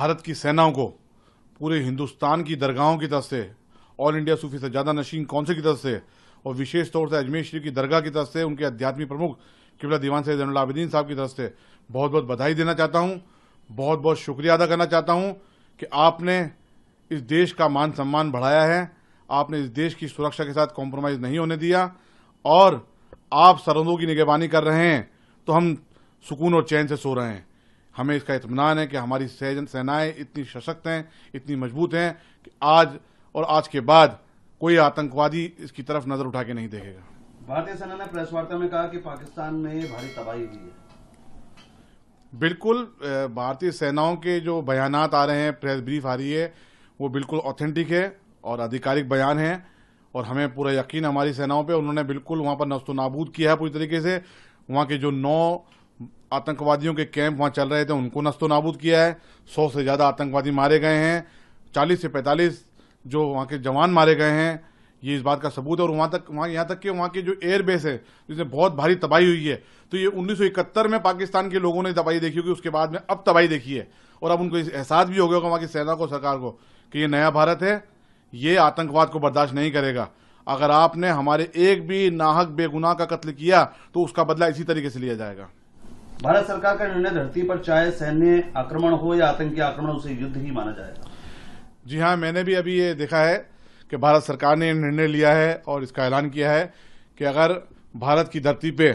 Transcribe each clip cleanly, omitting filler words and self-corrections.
भारत की सेनाओं को पूरे हिंदुस्तान की दरगाहों की तरफ से, ऑल इंडिया सूफी सज्जादा नशीन काउंसिल की तरफ से और विशेष तौर से अजमेर शरीफ की दरगाह की तरफ से उनके आध्यात्मिक प्रमुख किबला दीवान सैयद ज़ैनुल आबिदीन साहब की तरफ से बहुत बहुत बधाई देना चाहता हूं, बहुत बहुत शुक्रिया अदा करना चाहता हूं कि आपने इस देश का मान सम्मान बढ़ाया है, आपने इस देश की सुरक्षा के साथ कॉम्प्रोमाइज़ नहीं होने दिया और आप सरहदों की निगरानी कर रहे हैं तो हम सुकून और चैन से सो रहे हैं। हमें इसका इत्मीनान है कि हमारी सेनाएं इतनी सशक्त हैं, इतनी मजबूत हैं कि आज और आज के बाद कोई आतंकवादी इसकी तरफ नजर उठा के नहीं देखेगा। भारतीय सेना ने प्रेस वार्ता में कहा कि पाकिस्तान में भारी तबाही हुई है। बिल्कुल, भारतीय सेनाओं के जो बयानात आ रहे हैं, प्रेस ब्रीफ आ रही है, वो बिल्कुल ऑथेंटिक है और आधिकारिक बयान है और हमें पूरा यकीन हमारी सेनाओं पे। उन्होंने बिल्कुल वहां पर नस्तो नाबूद किया है पूरी तरीके से। वहां के जो 9 आतंकवादियों के कैंप वहां चल रहे थे उनको नस्तो नाबूद किया है। 100 से ज्यादा आतंकवादी मारे गए हैं, 40 से 45 जो वहां के जवान मारे गए हैं, ये इस बात का सबूत है। और वहां यहाँ तक कि वहां के जो एयर बेस है जिसमें बहुत भारी तबाही हुई है, तो ये 1971 में पाकिस्तान के लोगों ने तबाही देखी होगी, उसके बाद में अब तबाही देखी है और अब उनको एहसास भी हो गया होगा वहां की सेना को, सरकार को, कि ये नया भारत है, ये आतंकवाद को बर्दाश्त नहीं करेगा। अगर आपने हमारे एक भी नाहक बेगुनाह का कत्ल किया तो उसका बदला इसी तरीके से लिया जाएगा। भारत सरकार का निर्णय धरती पर चाहे सैन्य आक्रमण हो या आतंकी आक्रमण, उसे युद्ध ही माना जाएगा। जी हाँ, मैंने भी अभी ये देखा है कि भारत सरकार ने निर्णय लिया है और इसका ऐलान किया है कि अगर भारत की धरती पे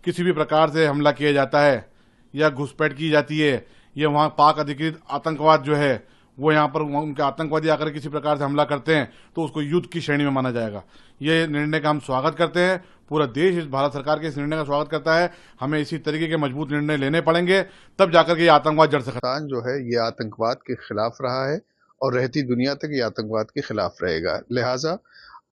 किसी भी प्रकार से हमला किया जाता है या घुसपैठ की जाती है या वहाँ पाक अधिकृत आतंकवाद जो है वो यहाँ पर उनके आतंकवादी आकर किसी प्रकार से हमला करते हैं तो उसको युद्ध की श्रेणी में माना जाएगा। ये निर्णय का हम स्वागत करते हैं, पूरा देश इस भारत सरकार के इस निर्णय का स्वागत करता है। हमें इसी तरीके के मजबूत निर्णय लेने पड़ेंगे, तब जाकर के ये आतंकवाद जड़ सकता है। जो है ये आतंकवाद के खिलाफ रहा है और रहती दुनिया तक ये आतंकवाद के खिलाफ रहेगा। लिहाजा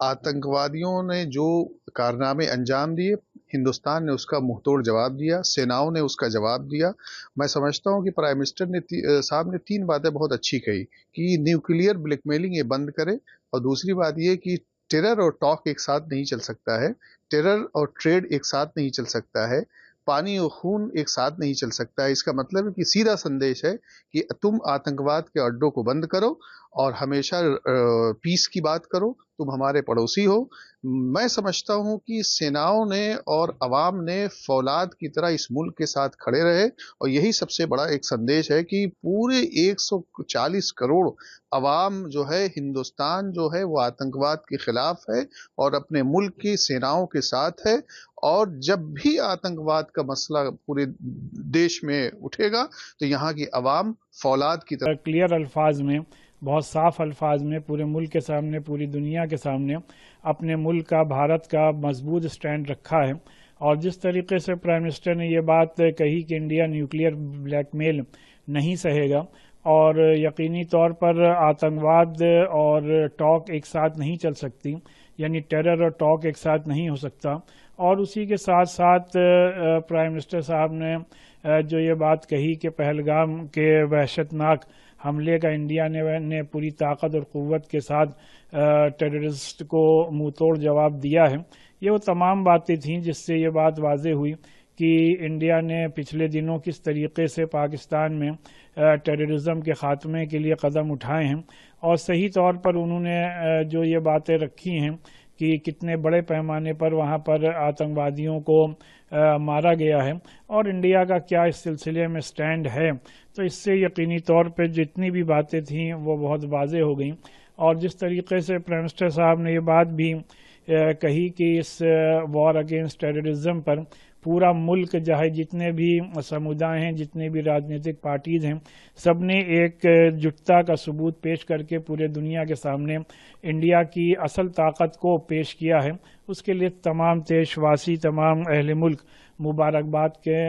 आतंकवादियों ने जो कारनामे अंजाम दिए, हिंदुस्तान ने उसका मुंहतोड़ जवाब दिया, सेनाओं ने उसका जवाब दिया। मैं समझता हूं कि प्राइम मिनिस्टर साहब ने 3 बातें बहुत अच्छी कही कि न्यूक्लियर ब्लैकमेलिंग ये बंद करे, और दूसरी बात ये कि टेरर और टॉक एक साथ नहीं चल सकता है, टेरर और ट्रेड एक साथ नहीं चल सकता है, पानी और खून एक साथ नहीं चल सकता है। इसका मतलब है कि सीधा संदेश है कि तुम आतंकवाद के अड्डों को बंद करो और हमेशा पीस की बात करो, तुम हमारे पड़ोसी हो। मैं समझता हूं कि सेनाओं ने और अवाम ने फौलाद की तरह इस मुल्क के साथ खड़े रहे और यही सबसे बड़ा एक संदेश है कि पूरे 140 करोड़ अवाम जो है, हिंदुस्तान जो है वो आतंकवाद के खिलाफ है और अपने मुल्क की सेनाओं के साथ है। और जब भी आतंकवाद का मसला पूरे देश में उठेगा तो यहाँ की अवाम फौलाद की तरह क्लियर अल्फाज में, बहुत साफ अल्फाज में पूरे मुल्क के सामने, पूरी दुनिया के सामने अपने मुल्क का, भारत का मजबूत स्टैंड रखा है। और जिस तरीके से प्राइम मिनिस्टर ने ये बात कही कि इंडिया न्यूक्लियर ब्लैकमेल नहीं सहेगा और यकीनी तौर पर आतंकवाद और टॉक एक साथ नहीं चल सकती, यानी टेरर और टॉक एक साथ नहीं हो सकता। और उसी के साथ साथ प्राइम मिनिस्टर साहब ने जो ये बात कही कि पहलगाम के वहशतनाक हमले का इंडिया ने पूरी ताकत और क़ुव्वत के साथ टेररिस्ट को मुंहतोड़ जवाब दिया है, ये वो तमाम बातें थीं जिससे ये बात वाज़े हुई कि इंडिया ने पिछले दिनों किस तरीके से पाकिस्तान में टेररिज्म के ख़ात्मे के लिए कदम उठाए हैं। और सही तौर पर उन्होंने जो ये बातें रखी हैं कि कितने बड़े पैमाने पर वहाँ पर आतंकवादियों को मारा गया है और इंडिया का क्या इस सिलसिले में स्टैंड है, तो इससे यकीनी तौर पे जितनी भी बातें थीं वो बहुत वाज़े हो गई। और जिस तरीके से प्राइम मिनिस्टर साहब ने ये बात भी कही कि इस वॉर अगेंस्ट टेररिज्म पर पूरा मुल्क, चाहे जितने भी समुदाय हैं, जितने भी राजनीतिक पार्टीज़ हैं, सब ने एक जुटता का सबूत पेश करके पूरे दुनिया के सामने इंडिया की असल ताकत को पेश किया है। उसके लिए तमाम देशवासी, तमाम अहले मुल्क मुबारकबाद के